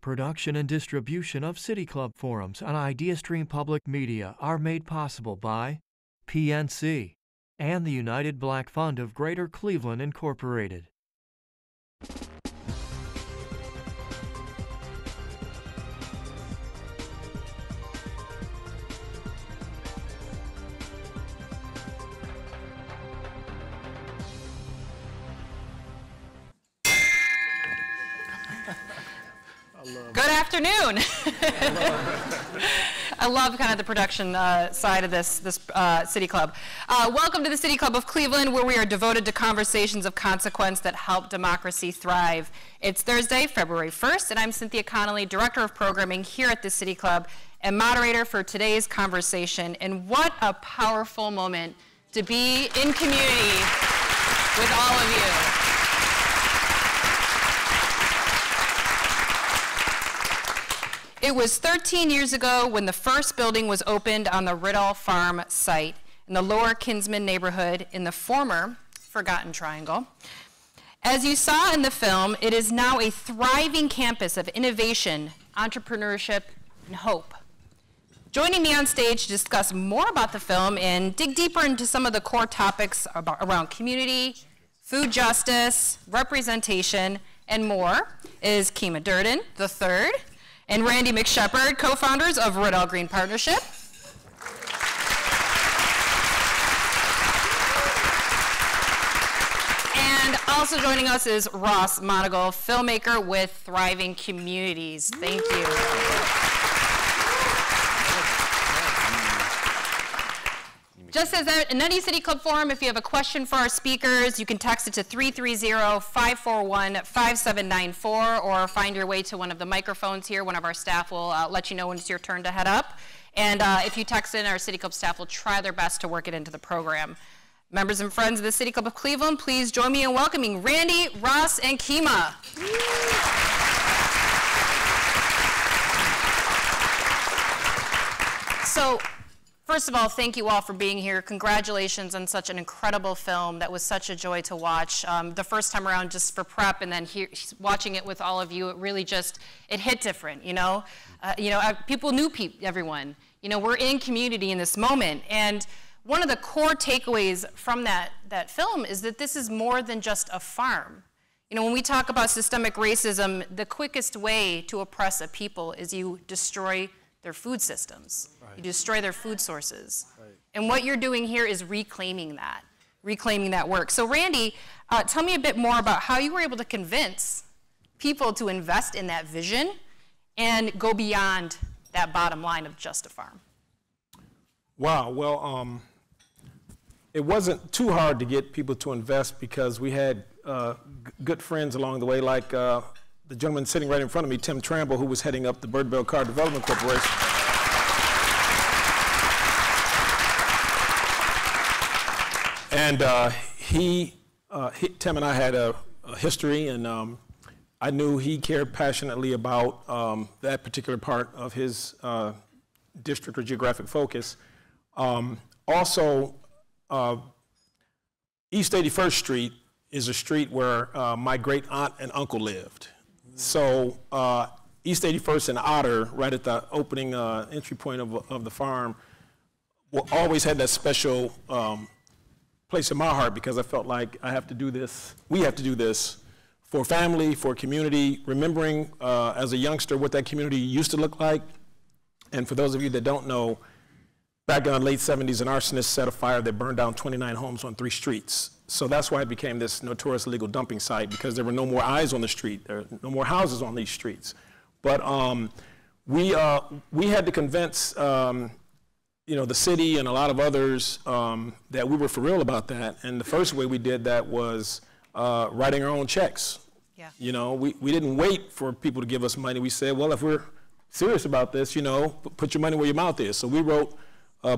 Production and distribution of City Club forums on IdeaStream Public Media are made possible by PNC and the United Black Fund of Greater Cleveland, Incorporated. Good afternoon. I love kind of the production side of this City Club. Welcome to the City Club of Cleveland, where we are devoted to conversations of consequence that help democracy thrive. It's Thursday, February 1st, and I'm Cynthia Connolly, Director of Programming here at the City Club and moderator for today's conversation. And what a powerful moment to be in community with all of you. It was 13 years ago when the first building was opened on the Randell Farm site in the Lower Kinsman neighborhood in the former Forgotten Triangle. As you saw in the film, it is now a thriving campus of innovation, entrepreneurship, and hope. Joining me on stage to discuss more about the film and dig deeper into some of the core topics around community, food justice, representation, and more is Keymah Durden III, and Randy McShepard, co-founders of Randell Green Partnership. And also joining us is Ross Monagle, filmmaker with Thriving Communities. Thank you. Just as in any City Club forum, if you have a question for our speakers, you can text it to 330-541-5794 or find your way to one of the microphones here. One of our staff will let you know when it's your turn to head up. And if you text in, our City Club staff will try their best to work it into the program. Members and friends of the City Club of Cleveland, please join me in welcoming Randy, Ross, and Keymah. So, first of all, thank you all for being here. Congratulations on such an incredible film that was such a joy to watch. The first time around just for prep and then watching it with all of you, it really just, it hit different, you know? People knew everyone. You know, we're in community in this moment. And one of the core takeaways from that film is that this is more than just a farm. You know, when we talk about systemic racism, the quickest way to oppress a people is you destroy their food systems. Right. You destroy their food sources. Right. And what you're doing here is reclaiming that work. So Randy, tell me a bit more about how you were able to convince people to invest in that vision and go beyond that bottom line of just a farm. Wow, well, it wasn't too hard to get people to invest because we had good friends along the way, like the gentleman sitting right in front of me, Tim Tramble, who was heading up the Birdville Car Development Corporation. And Tim and I had a history, and I knew he cared passionately about that particular part of his district or geographic focus. Also, East 81st Street is a street where my great aunt and uncle lived. So East 81st and Otter, right at the opening entry point of the farm, always had that special place in my heart because I felt like I have to do this, we have to do this for family, for community, remembering as a youngster what that community used to look like. And for those of you that don't know, back in the late 70s, an arsonist set a fire that burned down 29 homes on 3 streets. So that's why it became this notorious illegal dumping site, because there were no more eyes on the street. There were no more houses on these streets. But we had to convince the city and a lot of others that we were for real about that. And the first way we did that was writing our own checks. Yeah. You know, we didn't wait for people to give us money. We said, well, if we're serious about this, you know, put your money where your mouth is. So we wrote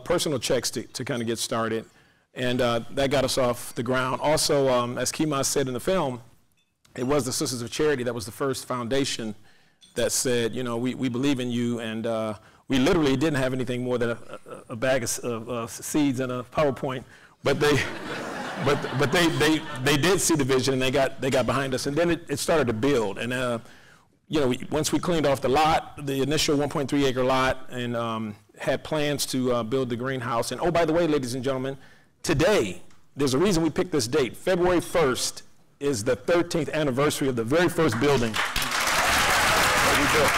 personal checks to kind of get started. And that got us off the ground. Also, as Keymah said in the film, it was the Sisters of Charity that was the first foundation that said, you know, we believe in you. And we literally didn't have anything more than a bag of seeds and a PowerPoint. But they did see the vision, and they got behind us. And then it started to build. And you know, once we cleaned off the lot, the initial 1.3 acre lot, and had plans to build the greenhouse. And oh, by the way, ladies and gentlemen, today, there's a reason we picked this date. February 1st is the 13th anniversary of the very first building that we built.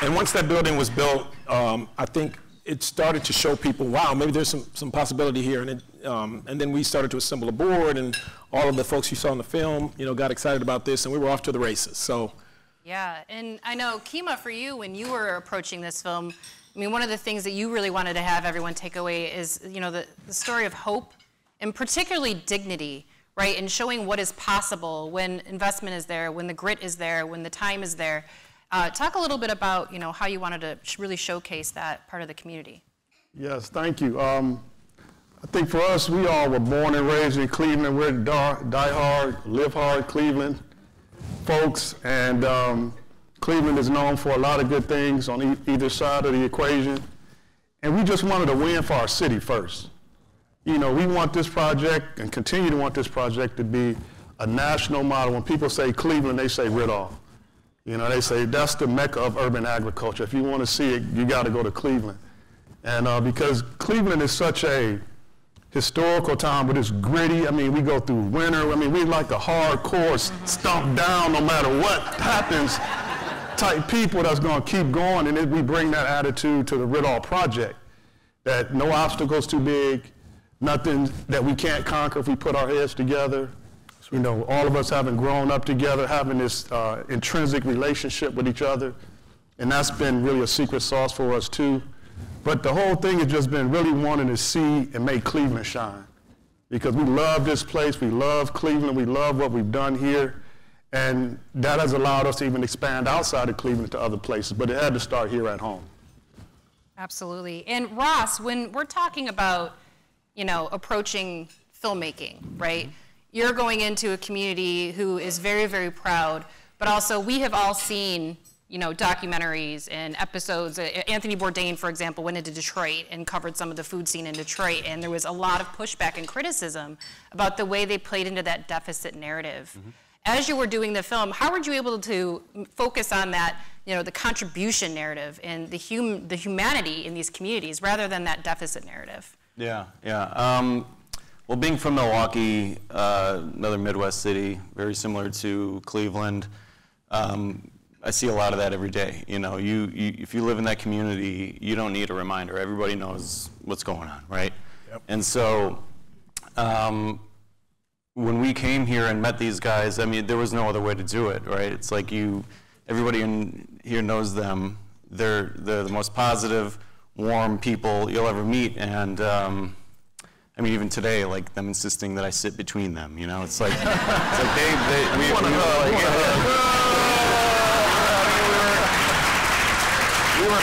And once that building was built, I think it started to show people, wow, maybe there's some possibility here. And then we started to assemble a board, and all of the folks you saw in the film, you know, got excited about this, and we were off to the races. So. Yeah, and I know, Keymah, for you, when you were approaching this film, I mean, one of the things that you really wanted to have everyone take away is, you know, the story of hope, and particularly dignity, right? And showing what is possible when investment is there, when the grit is there, when the time is there. Talk a little bit about, you know, how you wanted to really showcase that part of the community. Yes, thank you. I think for us, we all were born and raised in Cleveland. We're die hard, live hard Cleveland folks, and Cleveland is known for a lot of good things on either side of the equation. And we just wanted to win for our city first. You know, we want this project and continue to want this project to be a national model. When people say Cleveland, they say Randell. You know, they say that's the mecca of urban agriculture. If you want to see it, you got to go to Cleveland. And because Cleveland is such a historical town, but it's gritty. I mean, we go through winter. I mean, we like a hardcore, stomp down no matter what happens type people that's going to keep going. And then we bring that attitude to the Randell project, that no obstacle's too big, nothing that we can't conquer if we put our heads together. You know, all of us having grown up together, having this intrinsic relationship with each other. And that's been really a secret sauce for us too. But the whole thing has just been really wanting to see and make Cleveland shine. Because we love this place, we love Cleveland, we love what we've done here. And that has allowed us to even expand outside of Cleveland to other places, but it had to start here at home. Absolutely. And Ross, when we're talking about, you know, approaching filmmaking, right? You're going into a community who is very, very proud, but also we have all seen, you know, documentaries and episodes. Anthony Bourdain, for example, went into Detroit and covered some of the food scene in Detroit, and there was a lot of pushback and criticism about the way they played into that deficit narrative. As you were doing the film, how were you able to focus on that, you know, the contribution narrative and the humanity in these communities rather than that deficit narrative? Yeah. Well, being from Milwaukee, another Midwest city, very similar to Cleveland, I see a lot of that every day. You know, if you live in that community, you don't need a reminder. Everybody knows what's going on, right? Yep. And so when we came here and met these guys, I mean, there was no other way to do it, right? It's like everybody in here knows them. They're the most positive, warm people you'll ever meet, and I mean, even today, like them insisting that I sit between them, you know, it's like, we were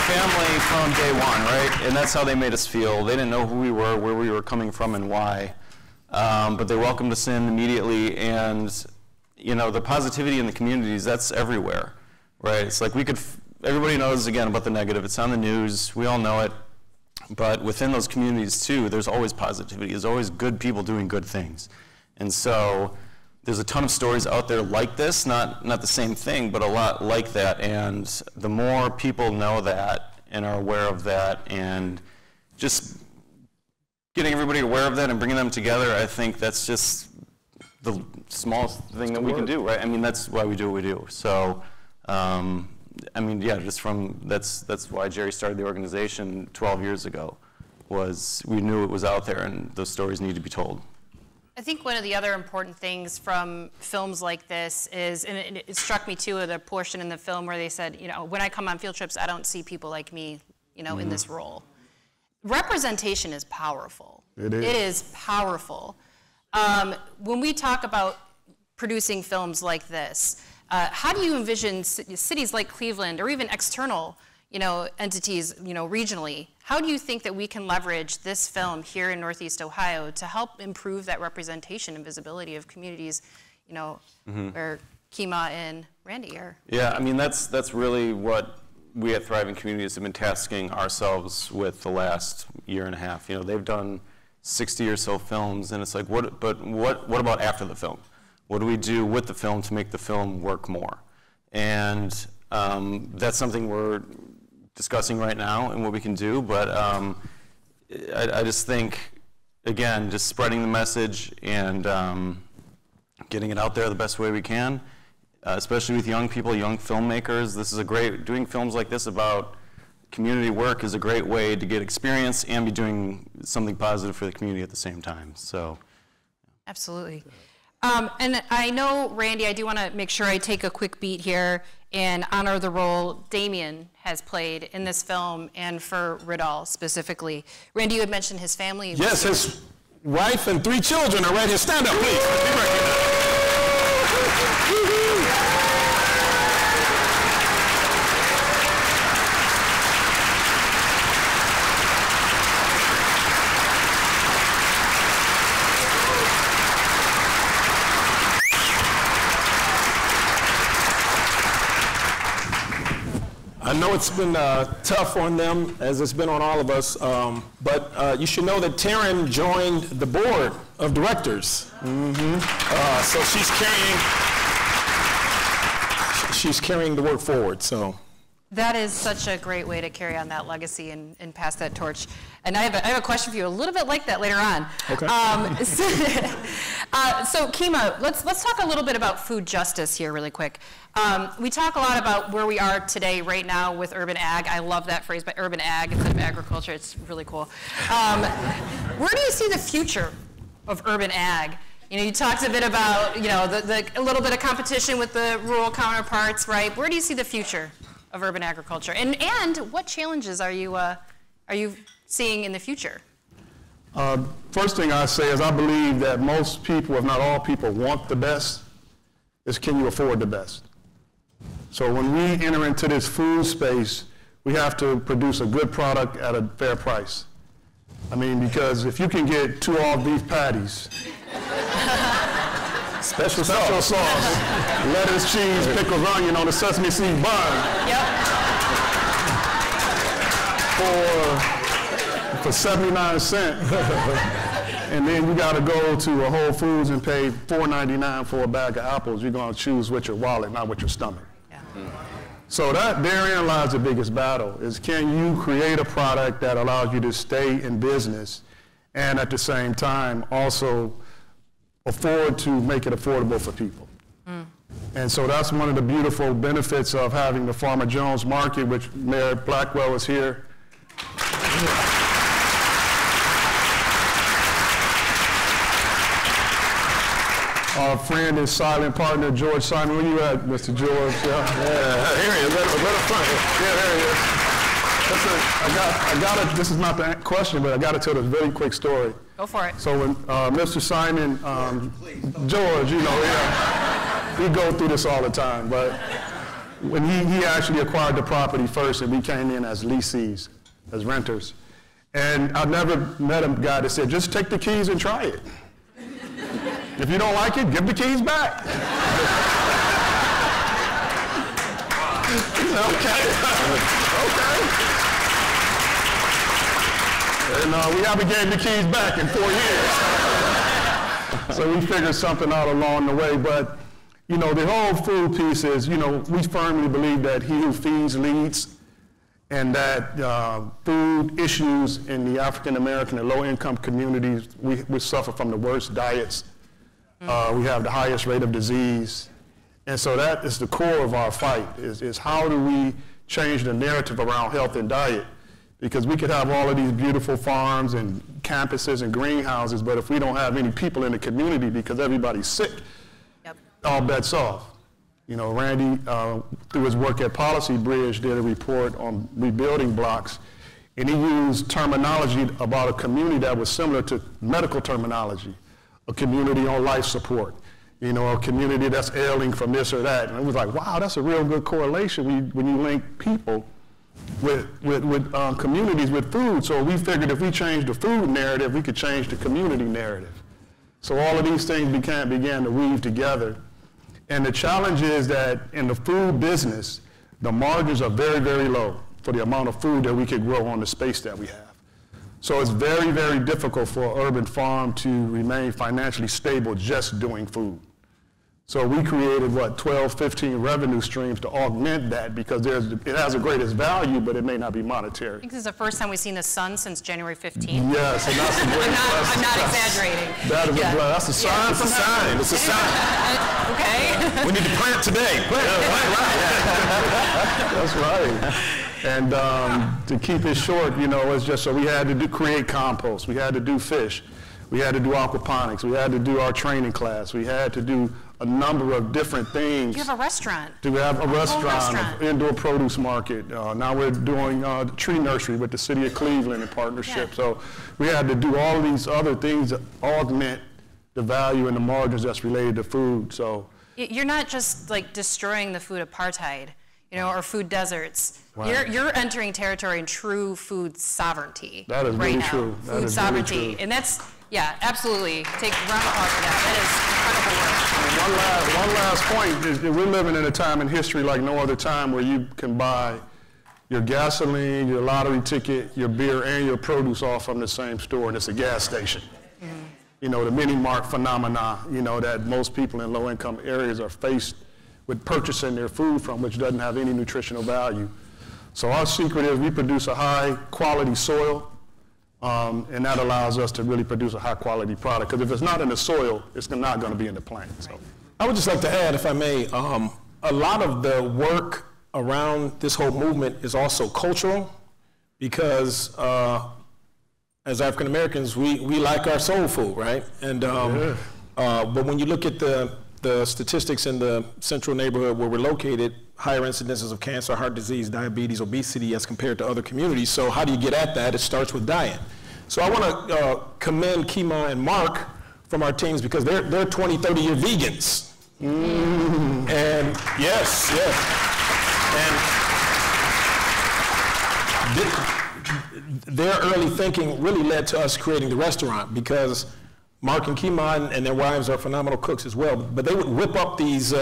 family from day one, right? And that's how they made us feel. They didn't know who we were, where we were coming from, and why. But they welcomed us in immediately, and you know, the positivity in the communities, that's everywhere, right? It's like everybody knows, again, about the negative. It's on the news. We all know it. But within those communities, too, there's always positivity. There's always good people doing good things. And so there's a ton of stories out there like this, not the same thing, but a lot like that. And the more people know that and are aware of that, and just getting everybody aware of that and bringing them together, I think that's just the smallest thing that we can do, right? I mean, that's why we do what we do. So, I mean, yeah, that's why Jerry started the organization 12 years ago, was we knew it was out there and those stories need to be told. I think one of the other important things from films like this is, and it struck me too, the portion in the film where they said, you know, when I come on field trips, I don't see people like me, you know, in this role. Representation is powerful. It is. It is powerful. When we talk about producing films like this, how do you envision cities like Cleveland, or even external, you know, entities, you know, regionally? How do you think that we can leverage this film here in Northeast Ohio to help improve that representation and visibility of communities, you know, where Keymah and Randy are? Yeah, I mean, that's really what we at Thriving Communities have been tasking ourselves with the last year and a half. You know, they've done 60 or so films, and it's like, what about after the film? What do we do with the film to make the film work more? And that's something we're discussing right now and what we can do, but I just think, again, just spreading the message and getting it out there the best way we can, especially with young people, young filmmakers. This is doing films like this about community work is a great way to get experience and be doing something positive for the community at the same time. So, absolutely. And I know, Randy, I do want to make sure I take a quick beat here and honor the role Damien has played in this film and for Randell specifically. Randy, you had mentioned his family. Yes, his wife and 3 children are right here. Stand up, please. Be recognized. I know it's been tough on them, as it's been on all of us, but you should know that Taryn joined the board of directors. So she's carrying the work forward. So that is such a great way to carry on that legacy and pass that torch. And I have a question for you, a little bit like that later on. Okay. So Keymah, let's talk a little bit about food justice here really quick. We talk a lot about where we are today, right now, with urban ag. I love that phrase, but urban ag instead of agriculture. It's really cool. Where do you see the future of urban ag? You know, you talked a bit about, you know, a little bit of competition with the rural counterparts, right? Where do you see the future of urban agriculture? And what challenges are you seeing in the future? First thing I say is I believe that most people, if not all people, want the best. Is can you afford the best? So when we enter into this food space, we have to produce a good product at a fair price. I mean, because if you can get 2 all-beef patties, special sauce, lettuce, cheese, pickles, onion on a sesame seed bun, for 79 cents, and then you got to go to a Whole Foods and pay $4.99 for a bag of apples, you're going to choose with your wallet, not with your stomach. Yeah. So therein lies the biggest battle, is can you create a product that allows you to stay in business and at the same time also afford to make it affordable for people. And so that's one of the beautiful benefits of having the Farmer Jones Market, which Mayor Blackwell is here. Our friend and silent partner, George Simon. Where you at, Mr. George? Yeah, here he is, right up front. Yeah, there he is. This is not the question, but I got to tell this very quick story. Go for it. So when Mr. Simon, George, you know, we go through this all the time, but when he actually acquired the property first, and we came in as lessees, as renters, and I've never met a guy that said, just take the keys and try it. If you don't like it, give the keys back. Okay. And we haven't given the keys back in 4 years. So we figured something out along the way. But, you know, the whole food piece is, you know, we firmly believe that he who feeds leads, and that food issues in the African American and low-income communities, we suffer from the worst diets. We have the highest rate of disease. And so that is the core of our fight, is how do we change the narrative around health and diet? Because we could have all of these beautiful farms and campuses and greenhouses, but if we don't have any people in the community because everybody's sick, all bets off. You know, Randy, through his work at Policy Bridge, did a report on rebuilding blocks, and he used terminology about a community that was similar to medical terminology. A community on life support, you know, a community that's ailing from this or that. And it was like, wow, that's a real good correlation when you link people with communities with food. So we figured if we changed the food narrative, we could change the community narrative. So all of these things began to weave together. And the challenge is that in the food business, the margins are very, very low for the amount of food that we could grow on the space that we have. So it's very, very difficult for an urban farm to remain financially stable just doing food. So we created, 12, 15 revenue streams to augment that, because it has the greatest value, but it may not be monetary. I think this is the first time we've seen the sun since January 15th. Yes, and that's a great blessing. I'm not exaggerating. That is a blessing. That's a sign from heaven. It's a sign. Okay. We need to plant today. That's right. And to keep it short, it's just so we had to create compost. We had to do fish. We had to do aquaponics. We had to do our training class. We had to do a number of different things. You have a restaurant. To have a restaurant, an indoor produce market. Now we're doing tree nursery with the city of Cleveland in partnership. Yeah. So we had to do all these other things that augment the value and the margins that's related to food. So you're not just like destroying the food apartheid, or food deserts. Right. You're entering territory in true food sovereignty. That is right really now. true. Food that is sovereignty, really true. And that's absolutely. Take a round of applause for that. That is incredible work. One last point is that we're living in a time in history like no other time, where you can buy your gasoline, your lottery ticket, your beer, and your produce all from the same store, and it's a gas station. Mm. The mini mart phenomena, that most people in low-income areas are faced with purchasing their food from, which doesn't have any nutritional value. So our secret is we produce a high-quality soil, and that allows us to really produce a high-quality product. Because if it's not in the soil, it's not going to be in the plant. So I would just like to add, if I may, a lot of the work around this whole movement is also cultural, because as African Americans, we like our soul food, right? And but when you look at the statistics in the central neighborhood where we're located, higher incidences of cancer, heart disease, diabetes, obesity as compared to other communities. So how do you get at that? It starts with diet. So I want to commend Keymah and Mark from our teams, because they're 20, 30-year vegans. Mm. And yes. And their early thinking really led to us creating the restaurant, because Mark and Keymah and their wives are phenomenal cooks as well, but they would whip up these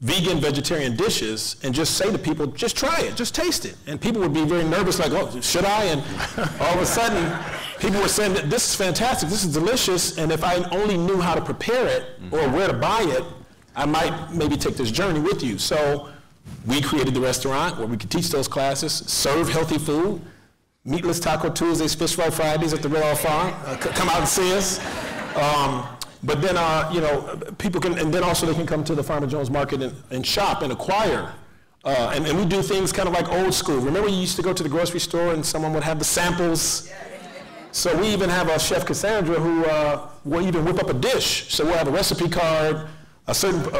vegan, vegetarian dishes and just say to people, just try it, just taste it. And people would be very nervous, like, oh, should I? And all of a sudden, people were saying that this is fantastic, this is delicious, and if I only knew how to prepare it or where to buy it, I might maybe take this journey with you. So we created the restaurant where we could teach those classes, serve healthy food, meatless Taco Tuesdays, Fish Fry Fridays at the Randell Farm. Come out and see us. But then, people can, and then also they can come to the Farmer Jones Market and shop and acquire. And we do things kind of like old school. Remember you used to go to the grocery store and someone would have the samples? So we even have a Chef Cassandra who will even whip up a dish. So we'll have a recipe card, a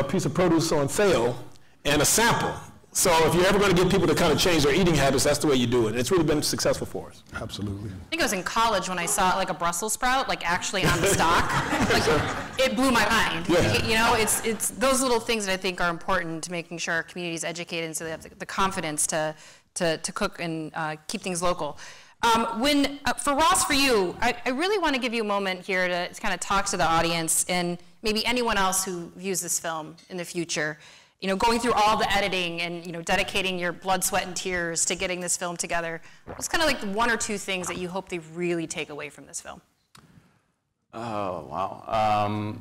piece of produce on sale, and a sample. So if you're ever going to get people to kind of change their eating habits, that's the way you do it. And it's really been successful for us. Absolutely. I think it was in college when I saw like a Brussels sprout, like actually on the stock. Like, it blew my mind. Yeah. It's those little things that I think are important to making sure our community is educated, and so they have the confidence to cook and keep things local. For Ross, for you, I really want to give you a moment here to kind of talk to the audience and maybe anyone else who views this film in the future. Going through all the editing and, dedicating your blood, sweat, and tears to getting this film together. What's kind of like one or two things that you hope they really take away from this film? Oh, wow.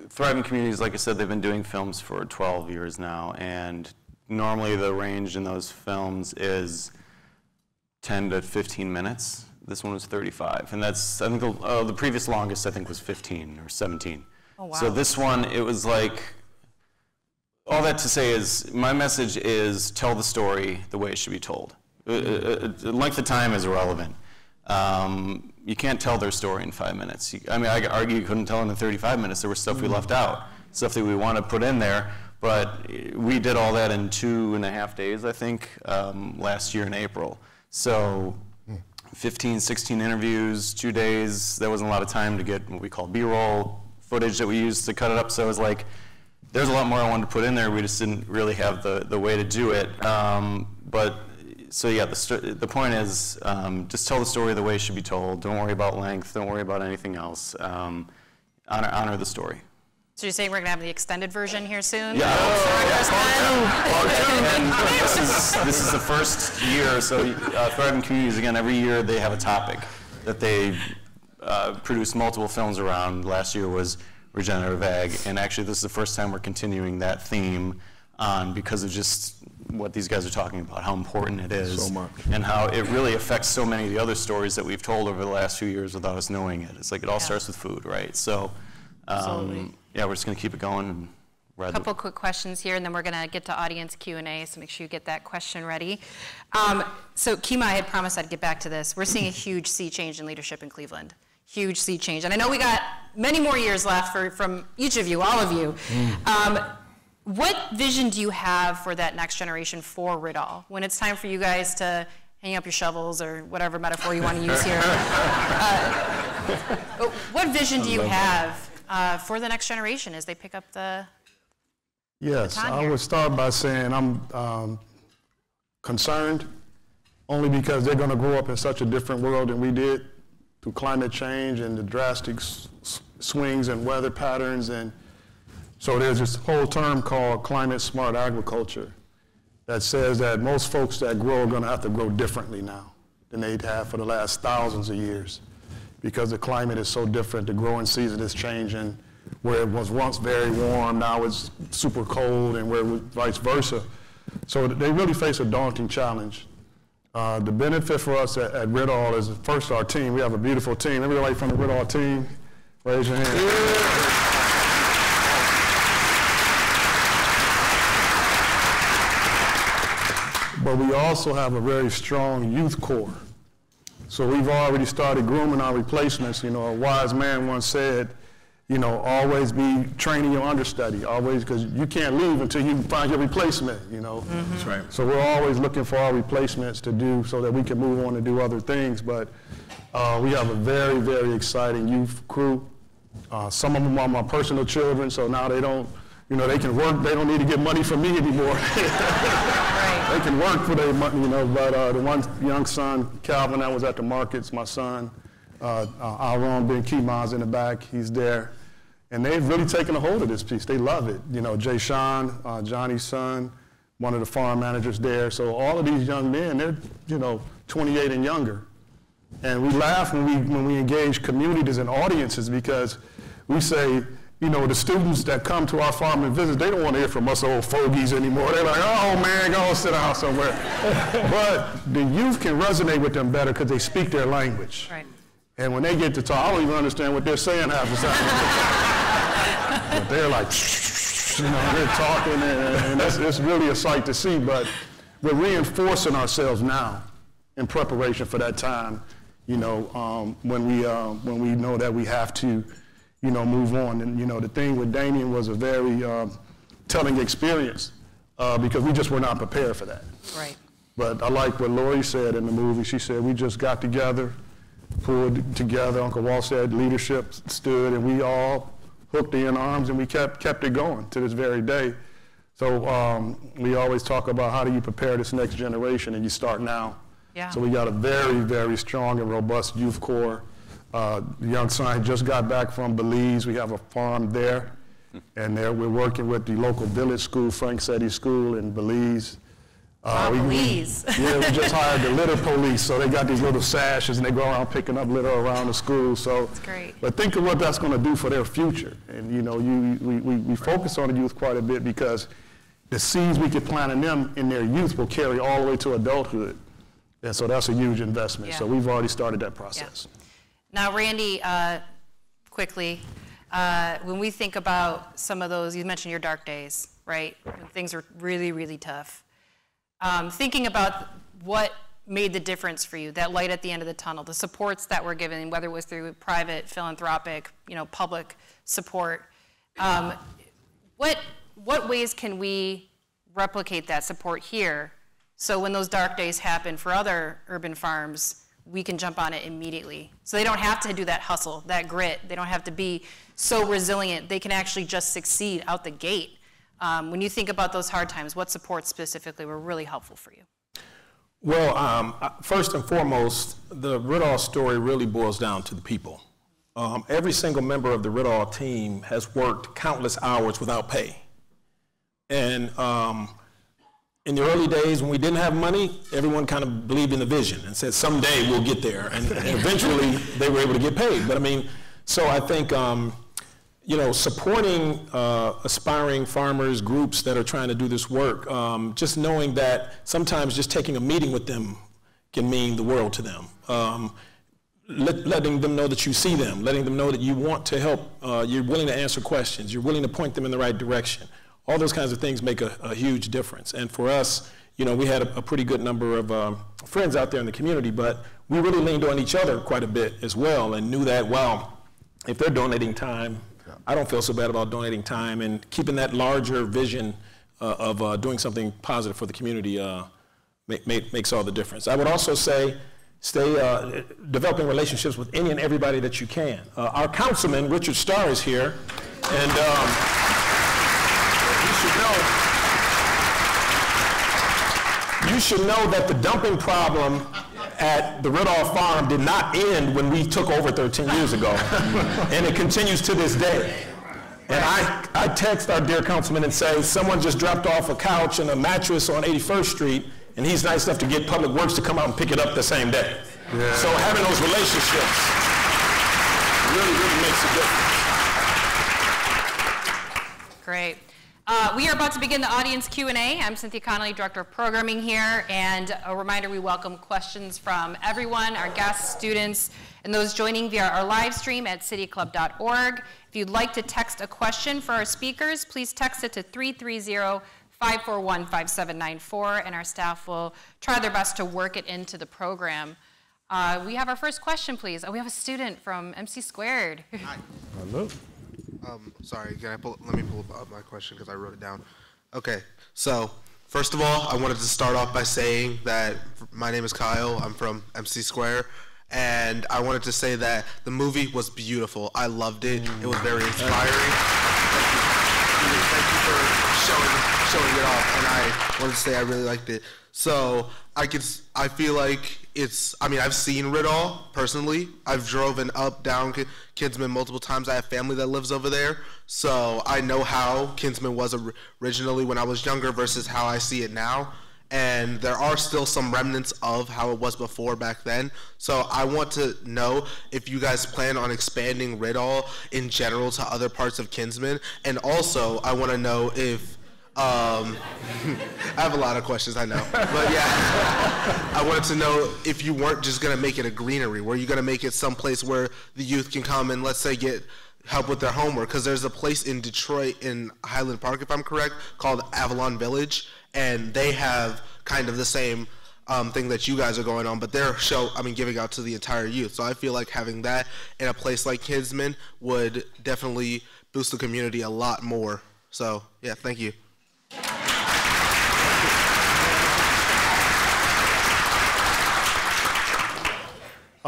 Thriving Communities, like I said, they've been doing films for 12 years now, and normally the range in those films is 10 to 15 minutes. This one was 35, and that's, I think, the previous longest, I think, was 15 or 17. Oh, wow. So this one, it was like, all that to say is, my message is tell the story the way it should be told. Length of time is irrelevant. You can't tell their story in 5 minutes. I could argue you couldn't tell them in 35 minutes. There was stuff we left out, stuff that we want to put in there, but we did all that in 2.5 days, I think, last year in April. So 15, 16 interviews, 2 days. There wasn't a lot of time to get what we call B-roll footage that we used to cut it up. So it was like, there's a lot more I wanted to put in there. We just didn't really have the way to do it. So yeah, the point is, just tell the story the way it should be told. Don't worry about length. Don't worry about anything else. Honor the story. So you're saying we're going to have the extended version here soon? Yeah. This is the first year. So Thriving Communities, again, every year they have a topic that they produce multiple films around. Last year was regenerative ag, and actually this is the first time we're continuing that theme on because of just what these guys are talking about, how important it is, so much, and how it really affects so many of the other stories that we've told over the last few years without us knowing it. It's like it all starts with food, right? So, yeah, we're just going to keep it going. And a couple quick questions here, and then we're going to get to audience Q&A, so make sure you get that question ready. So Keymah, I had promised I'd get back to this. We're seeing a huge sea change in leadership in Cleveland. Huge sea change. And I know we got many more years left from each of you, all of you. What vision do you have for that next generation for Randell? When it's time for you guys to hang up your shovels or whatever metaphor you want to use here. What vision do you have for the next generation as they pick up the Yes, baton I here? would start by saying I'm concerned only because they're going to grow up in such a different world than we did through climate change and the drastic swings in weather patterns. And so there's this whole term called climate smart agriculture that says that most folks that grow are going to have to grow differently now than they'd have for the last thousands of years because the climate is so different. The growing season is changing. Where it was once very warm, now it's super cold, and where it was vice versa. So they really face a daunting challenge. The benefit for us at Randell is, first, our team. We have a beautiful team. Everybody from the Randell team, raise your hand. But we also have a very strong youth core. So we've already started grooming our replacements. You know, a wise man once said, you know, always be training your understudy, always, because you can't leave until you find your replacement, you know. That's right. So we're always looking for our replacements to do so that we can move on and do other things. But we have a very, very exciting youth crew. Some of them are my personal children, so now they don't, you know, they can work. They don't need to get money from me anymore. They can work for their money, you know. But the one young son, Calvin, that was at the markets, my son, Aaron Ben Keymah's in the back, he's there. And they've really taken a hold of this piece. They love it. You know, Jay Sean, Johnny's son, one of the farm managers there. So all of these young men, they're, you know, 28 and younger. And we laugh when we engage communities and audiences because we say, you know, the students that come to our farm and visit, they don't want to hear from us old fogies anymore. They're like, oh man, go sit down somewhere. But the youth can resonate with them better because they speak their language. Right. And when they get to talk, I don't even understand what they're saying half the time. But they're like, you know, they're talking, and it's really a sight to see. But we're reinforcing ourselves now in preparation for that time, you know, when we know that we have to, you know, move on. And, you know, the thing with Damien was a very telling experience because we just were not prepared for that. Right. But I like what Lori said in the movie. She said, we just got together, pulled together. Uncle Walt said leadership stood, and we all hooked in arms, and we kept it going to this very day. So we always talk about how do you prepare this next generation, and you start now. Yeah. So we got a very, very strong and robust youth corps. The young son just got back from Belize. We have a farm there, and there we're working with the local village school, Frank Setti School in Belize. Belize. Yeah, we just hired the litter police, so they got these little sashes, and they go around picking up litter around the school. So, that's great. But think of what that's going to do for their future. And you know, we focus on the youth quite a bit because the seeds we could plant in them in their youth will carry all the way to adulthood. And so that's a huge investment. Yeah. So we've already started that process. Yeah. Now, Randy, quickly, when we think about some of those, you mentioned your dark days, right? When things are really, really tough. Thinking about what made the difference for you, that light at the end of the tunnel, the supports that were given, whether it was through private, philanthropic, you know, public support. What ways can we replicate that support here so when those dark days happen for other urban farms, we can jump on it immediately? So they don't have to do that hustle, that grit. They don't have to be so resilient. They can actually just succeed out the gate. When you think about those hard times, what supports specifically were really helpful for you? Well, first and foremost, the Randell story really boils down to the people. every single member of the Randell team has worked countless hours without pay. And in the early days when we didn't have money, everyone kind of believed in the vision and said, someday we'll get there. And eventually they were able to get paid. But I mean, so I think, you know, supporting aspiring farmers, groups that are trying to do this work, just knowing that sometimes just taking a meeting with them can mean the world to them. Letting them know that you see them, letting them know that you want to help, you're willing to answer questions, you're willing to point them in the right direction. All those kinds of things make a huge difference. And for us, you know, we had a pretty good number of friends out there in the community, but we really leaned on each other quite a bit as well and knew that, well, if they're donating time, I don't feel so bad about donating time, and keeping that larger vision of doing something positive for the community makes all the difference. I would also say, stay developing relationships with any and everybody that you can. Our councilman, Richard Starr, is here, and you should know that the dumping problem at the Randell farm did not end when we took over 13 years ago, and it continues to this day. And I text our dear councilman and say, someone just dropped off a couch and a mattress on 81st Street, and he's nice enough to get Public Works to come out and pick it up the same day. Yeah. So having those relationships really, really makes a difference. Great. We are about to begin the audience Q&A. I'm Cynthia Connolly, Director of Programming here, and a reminder, we welcome questions from everyone, our guests, students, and those joining via our live stream at cityclub.org. If you'd like to text a question for our speakers, please text it to 330-541-5794, and our staff will try their best to work it into the program. We have our first question, please. We have a student from MC Squared. Hi. Hello. Sorry, let me pull up my question because I wrote it down. Okay, so first of all, I wanted to start off by saying that my name is Kyle. I'm from MC Square, and I wanted to say that the movie was beautiful. I loved it. It was very inspiring. Thank you for showing it off, and I wanted to say I really liked it. So I feel like I've seen Randell personally. I've driven up, down Kinsman multiple times. I have family that lives over there. So I know how Kinsman was originally when I was younger versus how I see it now. And there are still some remnants of how it was before back then. So I want to know if you guys plan on expanding Randell in general to other parts of Kinsman. And also, I want to know if I have a lot of questions, I know. But yeah, I wanted to know if you weren't just going to make it a greenery, were you going to make it someplace where the youth can come and, let's say, get help with their homework? Because there's a place in Detroit, in Highland Park, if I'm correct, called Avalon Village, and they have kind of the same thing that you guys are going on, but they're giving out to the entire youth. So I feel like having that in a place like Kinsman would definitely boost the community a lot more. So yeah, thank you.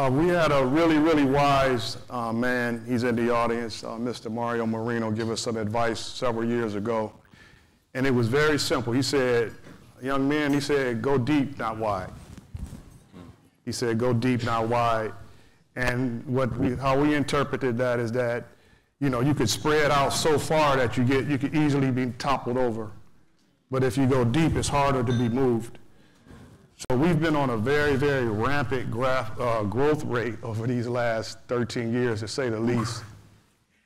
We had a really, really wise man, he's in the audience, Mr. Mario Marino, give us some advice several years ago. And it was very simple. He said, young man, he said, go deep, not wide. He said, go deep, not wide. And how we interpreted that is that, you know, you could spread out so far that you could easily be toppled over. But if you go deep, it's harder to be moved. So we've been on a very, very rampant growth rate over these last 13 years, to say the least.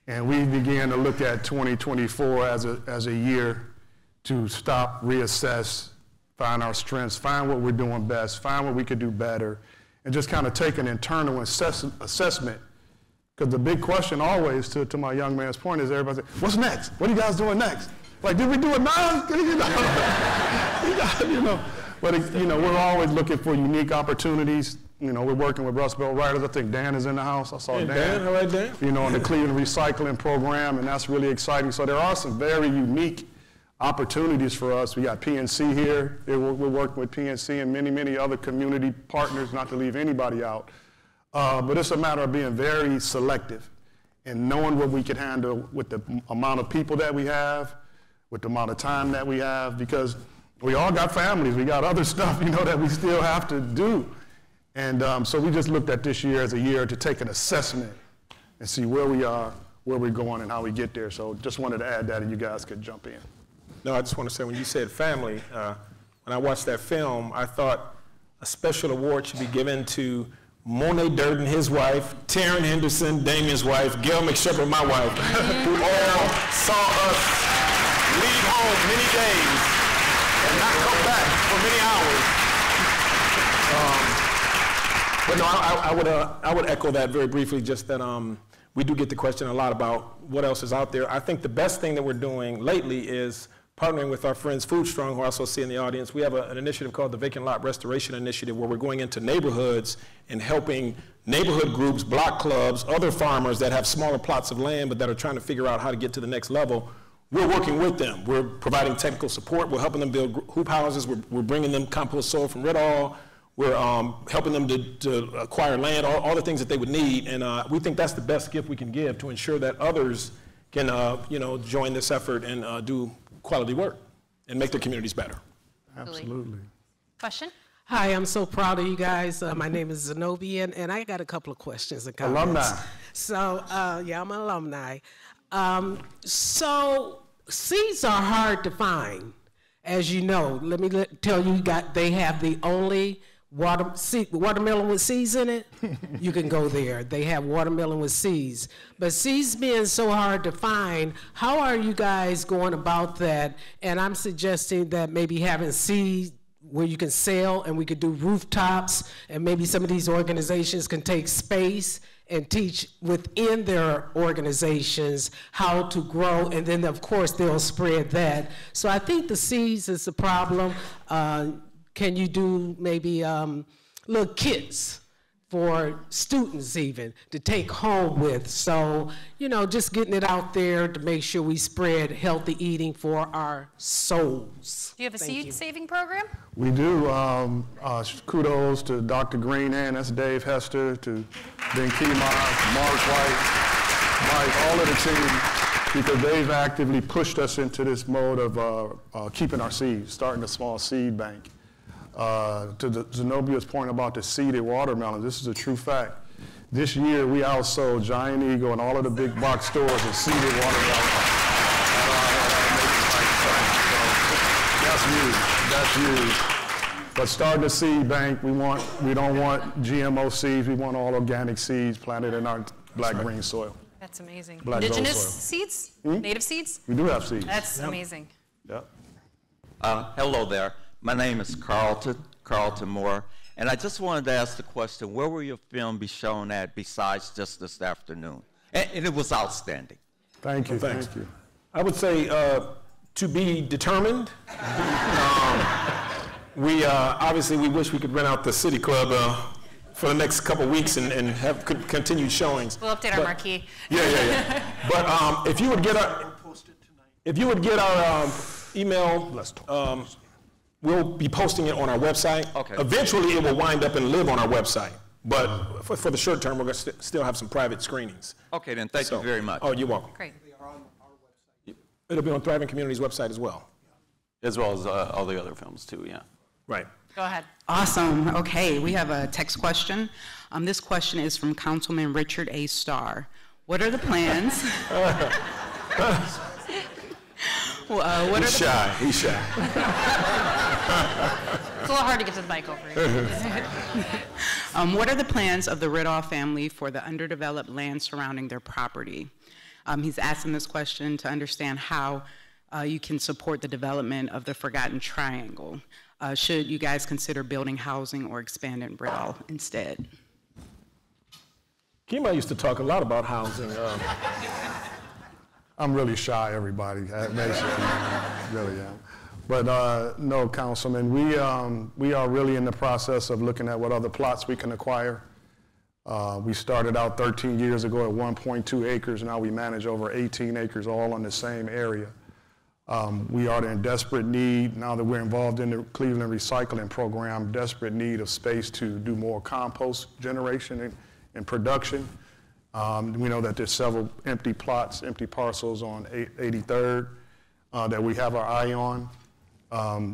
And we began to look at 2024 as a year to stop, reassess, find our strengths, find what we're doing best, find what we could do better, and just kind of take an internal assessment. Because the big question always, to my young man's point, is everybody say, what's next? What are you guys doing next? Like, did we do it now? But we're always looking for unique opportunities. You know, we're working with Rust Belt Writers. I think Dan is in the house. I saw Dan. All right, Dan. You know, on the Cleveland Recycling Program, and that's really exciting. So there are some very unique opportunities for us. We got PNC here. We're working with PNC and many, many other community partners, not to leave anybody out. But it's a matter of being very selective and knowing what we can handle with the amount of people that we have, with the amount of time that we have, because we all got families. We got other stuff, that we still have to do. And so we just looked at this year as a year to take an assessment and see where we are, where we're going, and how we get there. So just wanted to add that, and you guys could jump in. No, I just want to say, when you said family, when I watched that film, I thought a special award should be given to Monagle Durden, his wife, Taryn Henderson, Damien's wife, Gail McShepard, my wife, who all saw us leave home many days and not come back for many hours. But no, I would echo that very briefly, just that we do get the question a lot about what else is out there. I think the best thing that we're doing lately is partnering with our friends Food Strong, who I also see in the audience. We have an initiative called the Vacant Lot Restoration Initiative, where we're going into neighborhoods and helping neighborhood groups, block clubs, other farmers that have smaller plots of land but that are trying to figure out how to get to the next level. We're working with them. We're providing technical support. We're helping them build hoop houses. We're bringing them compost soil from Randell. We're helping them to acquire land, all the things that they would need. And we think that's the best gift we can give to ensure that others can join this effort and do quality work and make their communities better. Absolutely. Question? Hi, I'm so proud of you guys. My name is Zenobia, and I got a couple of questions and comments. Alumni. So, yeah, I'm an alumni. So, seeds are hard to find, as you know. Let me tell you, they have the only watermelon with seeds in it. You can go there. They have watermelon with seeds. But seeds being so hard to find, how are you guys going about that? And I'm suggesting that maybe having seeds where you can sell, and we could do rooftops, and maybe some of these organizations can take space and teach within their organizations how to grow, and then of course they'll spread that. So I think the seeds is the problem. Can you do maybe little kits for students even to take home with? So, just getting it out there to make sure we spread healthy eating for our souls. Do you have a seed saving program? We do. Kudos to Dr. Green, and that's Dave Hester, to Ben Keymah, Mark White, Mike, all of the team, because they've actively pushed us into this mode of keeping our seeds, starting a small seed bank. To Zenobia's point about the seeded watermelon, this is a true fact. This year, we outsold Giant Eagle and all of the big box stores in seeded watermelon. That's huge. That's huge. But starting a seed bank, we don't want GMO seeds. We want all organic seeds planted in our black-green soil. That's amazing. Black Indigenous soil. seeds? Native seeds? We do have seeds. That's amazing. Yep. Hello there. My name is Carlton Moore, and I just wanted to ask the question, where will your film be shown at besides just this afternoon? And it was outstanding. Thank you. Well, thanks. Thank you. I would say to be determined. We obviously we wish we could rent out the City Club for the next couple of weeks and have continued showings. We'll update our marquee. Yeah. But if you would get our email, we'll be posting it on our website. Okay. Eventually, it will wind up and live on our website. But for the short term, we're going to still have some private screenings. Okay, then thank you very much. Oh, you're welcome. Great. It'll be on Thriving Communities website as well. As well as all the other films too, yeah. Right. Go ahead. Awesome. Okay, we have a text question. This question is from Councilman Richard A. Starr. What are the plans? He's shy. It's a little hard to get to the mic over here. What are the plans of the Randell family for the underdeveloped land surrounding their property? He's asking this question to understand how you can support the development of the Forgotten Triangle. Should you guys consider building housing or expanding Randell instead? Keymah used to talk a lot about housing. I'm really shy, everybody. Really am. But no, Councilman, we are really in the process of looking at what other plots we can acquire. We started out 13 years ago at 1.2 acres. Now we manage over 18 acres all in the same area. We are in desperate need, now that we're involved in the Cleveland recycling program, desperate need of space to do more compost generation and production. We know that there's several empty plots, empty parcels on 83rd that we have our eye on.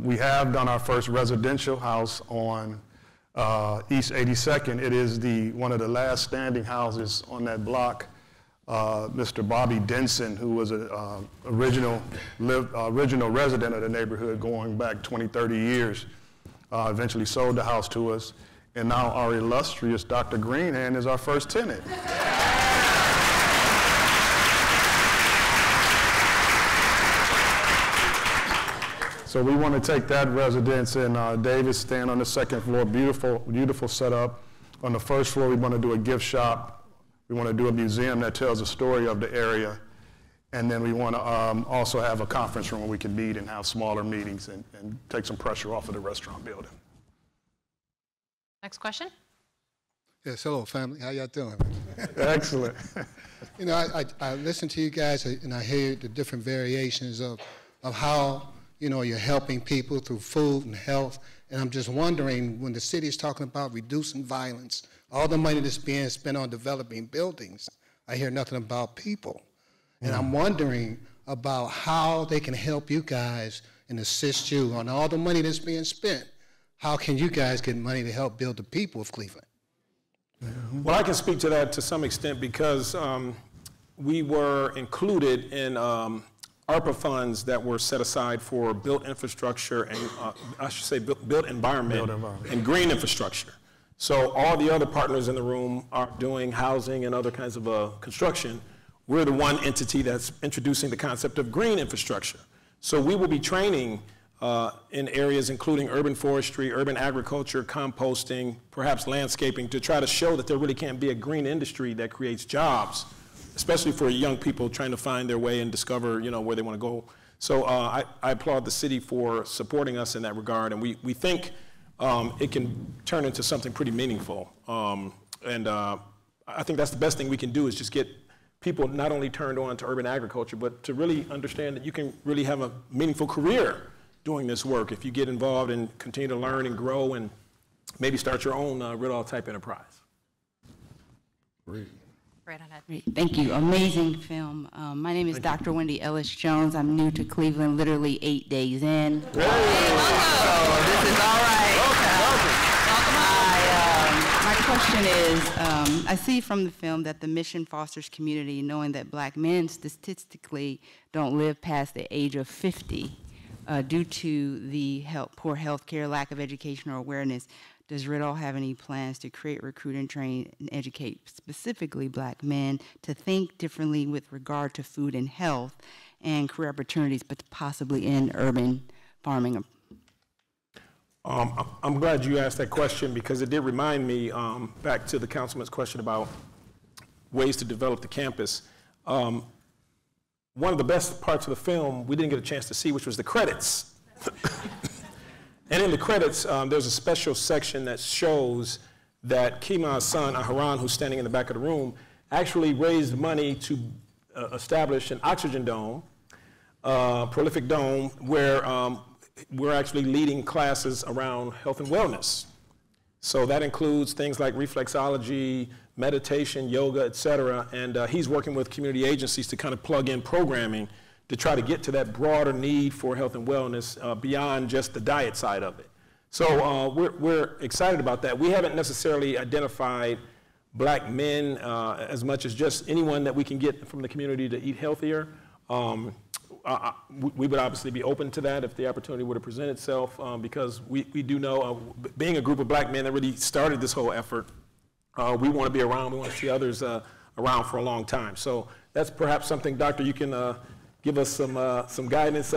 We have done our first residential house on East 82nd. It is one of the last standing houses on that block. Mr. Bobby Denson, who was an original resident of the neighborhood going back 20, 30 years, eventually sold the house to us. And now our illustrious Dr. Greenhand is our first tenant. So we want to take that residence in Davis, stand on the second floor, beautiful, beautiful setup. On the first floor, we want to do a gift shop. We want to do a museum that tells the story of the area. And then we want to also have a conference room where we can meet and have smaller meetings and take some pressure off of the restaurant building. Next question. Yes, hello, family. How y'all doing? Excellent. You know, I listen to you guys and I hear the different variations of how, you know, you're helping people through food and health. And I'm just wondering, when the city is talking about reducing violence, all the money that's being spent on developing buildings, I hear nothing about people. And I'm wondering about how they can help you guys and assist you on all the money that's being spent. How can you guys get money to help build the people of Cleveland? Well, I can speak to that to some extent because we were included in ARPA funds that were set aside for built infrastructure and, I should say, built environment and green infrastructure. So all the other partners in the room are doing housing and other kinds of construction. We're the one entity that's introducing the concept of green infrastructure. So we will be training in areas including urban forestry, urban agriculture, composting, perhaps landscaping, to try to show that there really can be a green industry that creates jobs, especially for young people trying to find their way and discover, you know, where they want to go. So I applaud the city for supporting us in that regard, and we think it can turn into something pretty meaningful. I think that's the best thing we can do, is just get people not only turned on to urban agriculture, but to really understand that you can really have a meaningful career doing this work if you get involved and continue to learn and grow and maybe start your own Randell type enterprise. Right on ahead. Great. Thank you. Amazing film. My name is Dr. Wendy Ellis Jones. I'm new to Cleveland, literally 8 days in. Hey, welcome. So this is all right. My question is, I see from the film that the mission fosters community, knowing that black men statistically don't live past the age of 50 due to the poor health care, lack of education or awareness. Does Randell have any plans to create, recruit, and train and educate specifically black men to think differently with regard to food and health and career opportunities, but possibly in urban farming? I'm glad you asked that question, because it did remind me, back to the councilman's question about ways to develop the campus. One of the best parts of the film we didn't get a chance to see, which was the credits. And in the credits, there's a special section that shows that Keymah's son, Aharon, who's standing in the back of the room, actually raised money to establish an oxygen dome, prolific dome, where we're actually leading classes around health and wellness. So that includes things like reflexology, meditation, yoga, et cetera. And he's working with community agencies to kind of plug in programming to try to get to that broader need for health and wellness beyond just the diet side of it. So we're excited about that. We haven't necessarily identified black men as much as just anyone that we can get from the community to eat healthier. We would obviously be open to that if the opportunity were to present itself, because we do know, being a group of black men that really started this whole effort, we want to be around, we want to see others around for a long time. So that's perhaps something, Doctor, you can give us some guidance.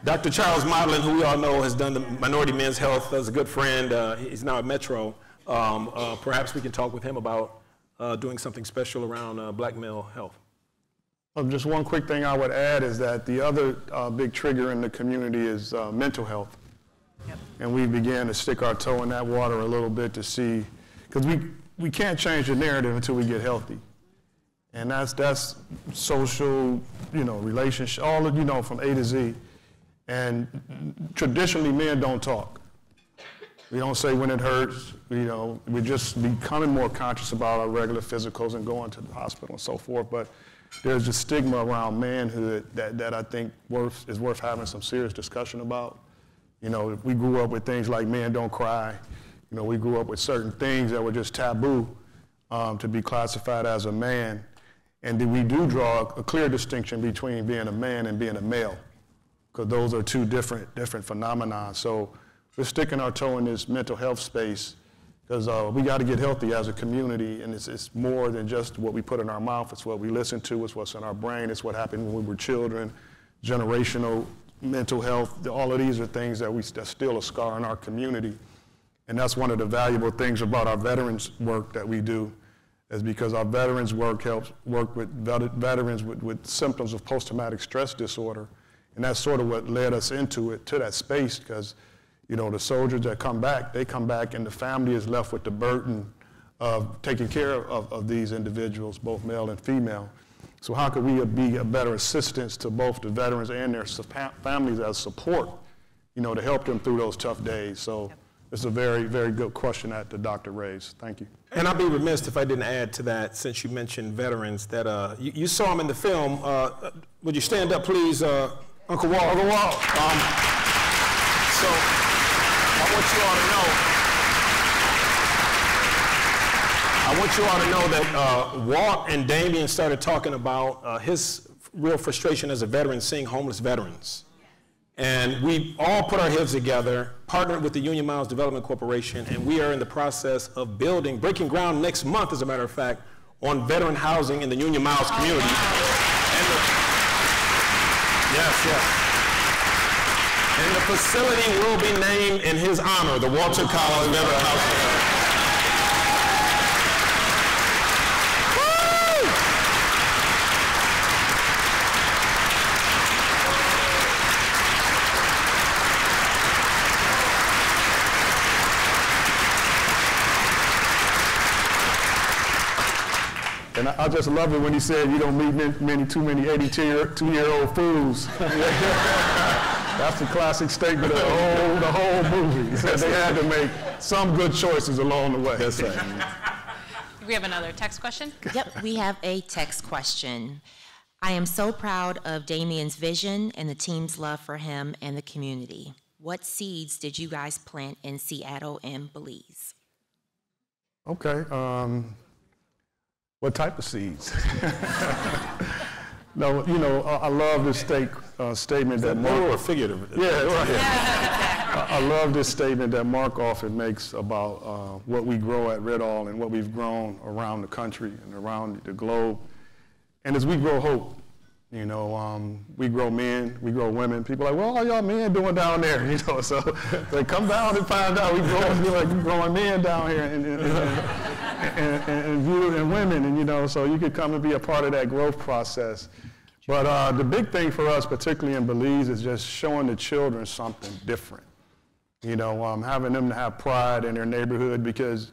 Dr. Charles Modlin, who we all know has done the Minority Men's Health as a good friend, he's now at Metro. Perhaps we can talk with him about doing something special around black male health. Just one quick thing I would add is that the other big trigger in the community is mental health. Yep. And we began to stick our toe in that water a little bit to see, because we can't change the narrative until we get healthy. And that's social, relationship, all of, from A to Z. And traditionally, men don't talk. We don't say when it hurts. We're just becoming more conscious about our regular physicals and going to the hospital and so forth. But there's a stigma around manhood that I think is worth having some serious discussion about. We grew up with things like men don't cry. We grew up with certain things that were just taboo to be classified as a man. And we do draw a clear distinction between being a man and being a male, because those are two different phenomena. So we're sticking our toe in this mental health space, because we got to get healthy as a community, and it's more than just what we put in our mouth. It's what we listen to, it's what's in our brain, it's what happened when we were children, generational mental health. All of these are things that still a scar in our community. And that's one of the valuable things about our veterans work that we do, is because our veterans work helps work with veterans with symptoms of post-traumatic stress disorder. And that's sort of what led us into that space, because, you know, the soldiers that come back, they come back and the family is left with the burden of taking care of these individuals, both male and female. So how could we be a better assistance to both the veterans and their families as support, you know, to help them through those tough days? So it's a very, very good question that the doctor raised. Thank you. And I'd be remiss if I didn't add to that, since you mentioned veterans, that you saw him in the film. Would you stand up, please, Uncle Walt? Uncle Walt. So I want you all to know that Walt and Damien started talking about his real frustration as a veteran seeing homeless veterans. And we all put our heads together, partnered with the Union Miles Development Corporation, and we are in the process of breaking ground next month, as a matter of fact, on veteran housing in the Union Miles community. Yes. And the facility will be named in his honor, the Walter Collins Veteran Housing. And I just love it when he said you don't meet too many 82-year-old fools. That's the classic statement of the whole movie. So they had to make some good choices along the way. That's right. We have another text question? Yep, we have a text question. I am so proud of Damien's vision and the team's love for him and the community. What seeds did you guys plant in Seattle and Belize? Okay. What type of seeds? No, you know, I love this statement that Mark. Literal or figurative? Yeah, right. Yeah. I love this statement that Mark often makes about what we grow at Randell and what we've grown around the country and around the globe. And as we grow hope, you know, we grow men, we grow women. People are like, well, what are y'all men doing down there? You know, so they come down and find out we're growing men down here and women, and you know, so you could come and be a part of that growth process. But the big thing for us, particularly in Belize, is just showing the children something different. You know, having them to have pride in their neighborhood, because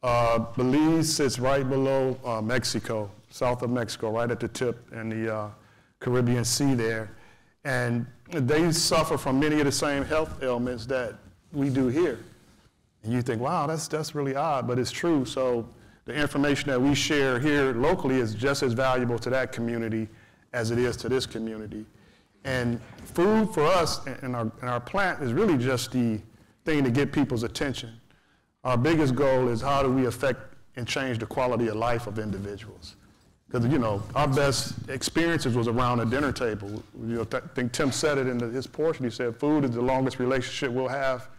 Belize sits right below Mexico, south of Mexico, right at the tip in the Caribbean Sea there. And they suffer from many of the same health ailments that we do here. And you think, wow, that's really odd, but it's true. So the information that we share here locally is just as valuable to that community as it is to this community. And food for us in our plant is really just the thing to get people's attention. Our biggest goal is how do we affect and change the quality of life of individuals. Because, you know, our best experiences was around a dinner table. You know, I think Tim said it in his portion. He said, food is the longest relationship we'll have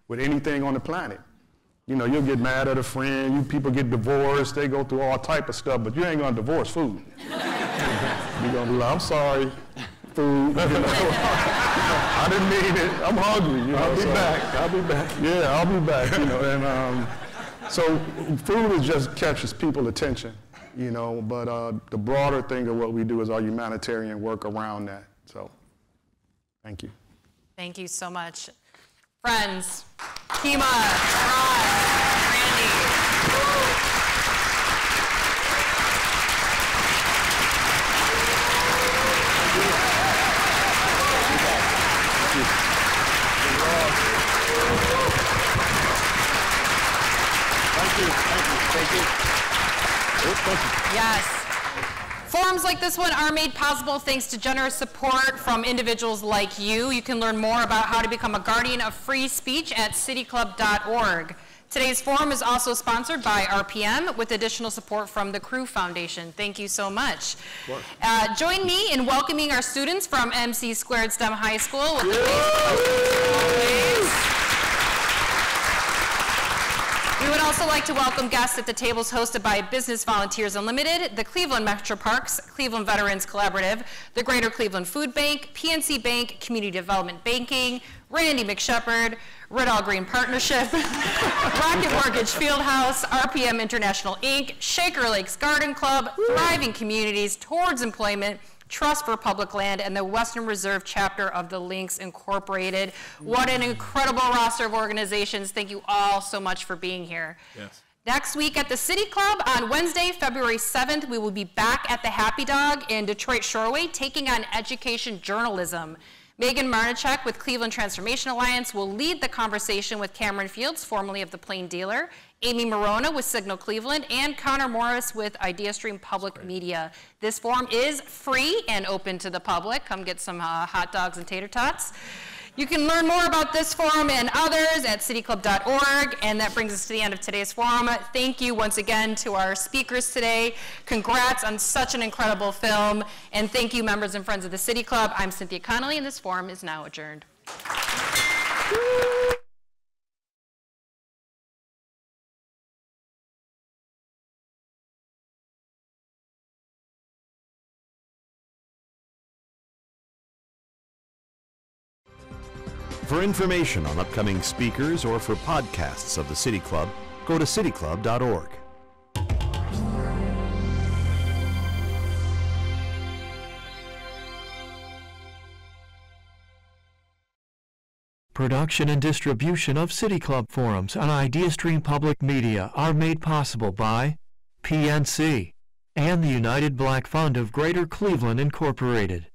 with anything on the planet. You know, you'll get mad at a friend, people get divorced, they go through all type of stuff, but you ain't gonna divorce food. You're gonna be like, I'm sorry, food. You know? I didn't mean it, I'm hungry. You know, I'll be back. Yeah, I'll be back, you know, and so food just catches people's attention. You know, but the broader thing of what we do is our humanitarian work around that. So, thank you. Thank you so much. Friends, Keymah, Rod, Randy. Thank you. Yes. Forums like this one are made possible thanks to generous support from individuals like you. You can learn more about how to become a guardian of free speech at cityclub.org. Today's forum is also sponsored by RPM with additional support from the Crew Foundation. Thank you so much. Join me in welcoming our students from MC Squared STEM High School with the We would also like to welcome guests at the tables hosted by Business Volunteers Unlimited, the Cleveland Metro Parks, Cleveland Veterans Collaborative, the Greater Cleveland Food Bank, PNC Bank, Community Development Banking, Randy McShepard, Randell Green Partnership, Rocket Mortgage Fieldhouse, RPM International Inc., Shaker Lakes Garden Club, Thriving Communities, Towards Employment, Trust for Public Land, and the Western Reserve chapter of the Lynx Incorporated. What an incredible roster of organizations. Thank you all so much for being here. Yes. Next week at the City Club on Wednesday, February 7th, we will be back at the Happy Dog in Detroit Shoreway taking on education journalism. Megan Marnichek with Cleveland Transformation Alliance will lead the conversation with Cameron Fields, formerly of the Plain Dealer, Amy Morona with Signal Cleveland, and Connor Morris with IdeaStream Public Media. This forum is free and open to the public. Come get some hot dogs and tater tots. You can learn more about this forum and others at cityclub.org, and that brings us to the end of today's forum. Thank you once again to our speakers today. Congrats on such an incredible film, and thank you, members and friends of the City Club. I'm Cynthia Connolly, and this forum is now adjourned. For information on upcoming speakers or for podcasts of the City Club, go to cityclub.org. Production and distribution of City Club forums on IdeaStream Public Media are made possible by PNC and the United Black Fund of Greater Cleveland Incorporated.